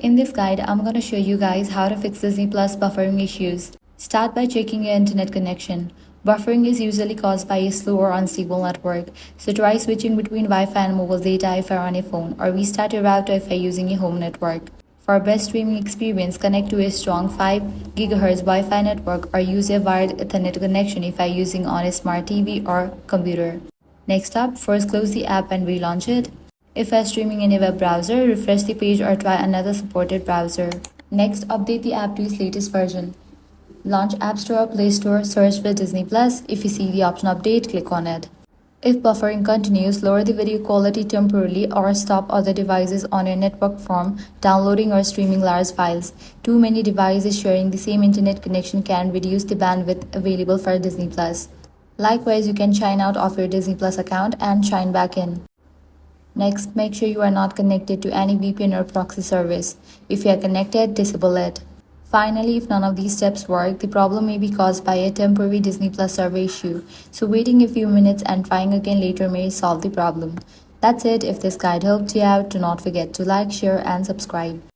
In this guide, I'm going to show you guys how to fix Disney Plus buffering issues. Start by checking your internet connection. Buffering is usually caused by a slow or unstable network, so try switching between Wi-Fi and mobile data if you're on a phone, or restart your router if you're using a home network. For best streaming experience, connect to a strong 5 GHz Wi-Fi network or use a wired Ethernet connection if you're using on a smart TV or computer. Next up, first close the app and relaunch it. If you're streaming in a web browser, refresh the page or try another supported browser. Next, update the app to its latest version. Launch App Store or Play Store, search for Disney Plus. If you see the option update, click on it. If buffering continues, lower the video quality temporarily or stop other devices on your network from downloading or streaming large files. Too many devices sharing the same internet connection can reduce the bandwidth available for Disney Plus. Likewise, you can sign out of your Disney Plus account and sign back in. Next, make sure you are not connected to any VPN or proxy service. If you are connected, disable it. Finally, if none of these steps work, the problem may be caused by a temporary Disney Plus server issue, so waiting a few minutes and trying again later may solve the problem. That's it. If this guide helped you out, do not forget to like, share, and subscribe.